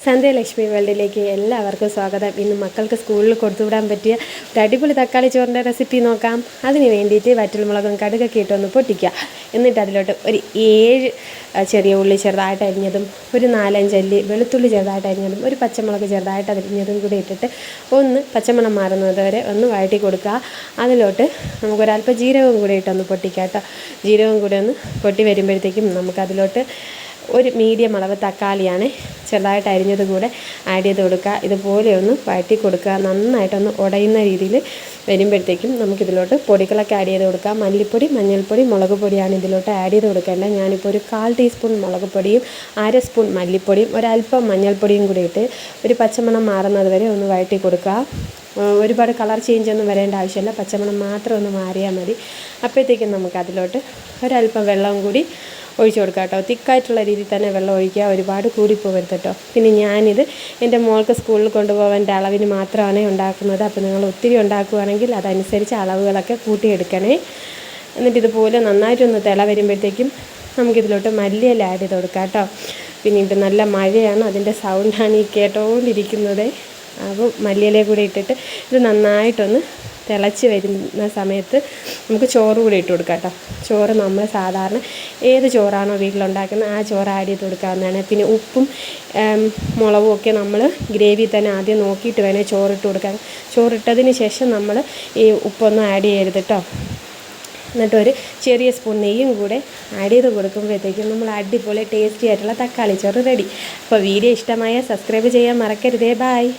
സന്ധ്യലക്ഷ്മി വേൾഡിലേക്ക് എല്ലാവർക്കും സ്വാഗതം. ഇന്ന് മക്കൾക്ക് സ്കൂളിൽ കൊടുത്തുവിടാൻ പറ്റിയ ഒരു അടിപൊളി തക്കാളി ചോറിൻ്റെ റെസിപ്പി നോക്കാം. അതിന് വേണ്ടിയിട്ട് വറ്റൽമുളകും കടുകൊക്കെ ഇട്ടൊന്ന് പൊട്ടിക്കുക. എന്നിട്ട് അതിലോട്ട് ഒരു 7 ചെറിയ ഉള്ളി ചെറുതായിട്ട് അരിഞ്ഞതും, ഒരു 4-5 അല്ലി വെളുത്തുള്ളി ചെറുതായിട്ട് അരിഞ്ഞതും, ഒരു പച്ചമുളക് ചെറുതായിട്ട് അരിഞ്ഞതും കൂടി ഇട്ടിട്ട് ഒന്ന് പച്ചമണം മാറുന്നത് വരെ ഒന്ന് വഴറ്റി കൊടുക്കുക. അതിലോട്ട് നമുക്കൊരല്പം ജീരകവും കൂടി ഇട്ടൊന്ന് പൊട്ടിക്കുക കേട്ടോ. ജീരകവും കൂടി ഒന്ന് പൊട്ടി വരുമ്പോഴത്തേക്കും നമുക്കതിലോട്ട് ഒരു മീഡിയം അളവ് തക്കാളിയാണ് ചെറുതായിട്ട് അരിഞ്ഞത് കൂടെ ആഡ് ചെയ്ത് കൊടുക്കുക. ഇതുപോലെ ഒന്ന് വഴറ്റി കൊടുക്കുക. നന്നായിട്ടൊന്ന് ഉടയുന്ന രീതിയിൽ വരുമ്പോഴത്തേക്കും നമുക്കിതിലോട്ട് പൊടികളൊക്കെ ആഡ് ചെയ്ത് കൊടുക്കാം. മല്ലിപ്പൊടി, മഞ്ഞൾപ്പൊടി, മുളക് പൊടിയാണ് ഇതിലോട്ട് ആഡ് ചെയ്ത് കൊടുക്കേണ്ടത്. ഞാനിപ്പോൾ ഒരു 1/4 ടീസ്പൂൺ മുളക് പൊടിയും 1/2 സ്പൂൺ മല്ലിപ്പൊടിയും ഒരല്പം മഞ്ഞൾപ്പൊടിയും കൂടി ഇട്ട് ഒരു പച്ചമണം മാറുന്നത് വരെ ഒന്ന് വഴറ്റി കൊടുക്കുക. ഒരുപാട് കളർ ചേഞ്ച് ഒന്നും വരേണ്ട ആവശ്യമില്ല, പച്ചമണം മാത്രം ഒന്ന് മാറിയാൽ മതി. അപ്പോഴത്തേക്കും നമുക്കതിലോട്ട് ഒരല്പം വെള്ളം കൂടി ഒഴിച്ച് കൊടുക്കുക കേട്ടോ. തിക്കായിട്ടുള്ള രീതിയിൽ തന്നെ വെള്ളം ഒഴിക്കുക, ഒരുപാട് കൂടിപ്പോകരുത് കേട്ടോ. പിന്നെ ഞാനിത് എൻ്റെ മോൾക്ക് സ്കൂളിൽ കൊണ്ടുപോകാൻ്റെ അളവിന് മാത്രമാണ് ഉണ്ടാക്കുന്നത്. അപ്പോൾ നിങ്ങൾ ഒത്തിരി ഉണ്ടാക്കുകയാണെങ്കിൽ അതനുസരിച്ച് അളവുകളൊക്കെ കൂട്ടിയെടുക്കണേ. എന്നിട്ട് ഇതുപോലെ നന്നായിട്ടൊന്ന് തിള വരുമ്പോഴത്തേക്കും നമുക്കിതിലോട്ട് മല്ലിയില ആഡ് ചെയ്ത് കൊടുക്കാം കേട്ടോ. പിന്നെ ഇത് നല്ല മഴയാണ്, അതിൻ്റെ സൗണ്ടാണ് ഈ കേട്ടുകൊണ്ടിരിക്കുന്നത്. അപ്പോൾ മല്ലിയില കൂടി ഇട്ടിട്ട് ഇത് നന്നായിട്ടൊന്ന് തിളച്ച് വരുന്ന സമയത്ത് നമുക്ക് ചോറ് കൂടി ഇട്ട് കൊടുക്കാം കേട്ടോ. ചോറ് നമ്മൾ സാധാരണ ഏത് ചോറാണോ വീട്ടിലുണ്ടാക്കുന്നത് ആ ചോറ് ആഡ് ചെയ്ത് കൊടുക്കാവുന്നതാണ്. പിന്നെ ഉപ്പും മുളകും ഒക്കെ നമ്മൾ ഗ്രേവി തന്നെ ആദ്യം നോക്കിയിട്ട് വേണേൽ ചോറിട്ട് കൊടുക്കാൻ. ചോറിട്ടതിന് ശേഷം നമ്മൾ ഈ ഉപ്പൊന്നും ആഡ് ചെയ്യരുത് കേട്ടോ. എന്നിട്ടൊരു ചെറിയ സ്പൂൺ നെയ്യും കൂടെ ആഡ് ചെയ്ത് കൊടുക്കുമ്പോഴത്തേക്കും നമ്മൾ അടിപൊളി ടേസ്റ്റി ആയിട്ടുള്ള തക്കാളി ചോറ് റെഡി. അപ്പോൾ വീഡിയോ ഇഷ്ടമായാൽ സബ്സ്ക്രൈബ് ചെയ്യാൻ മറക്കരുതേ. ബായ്.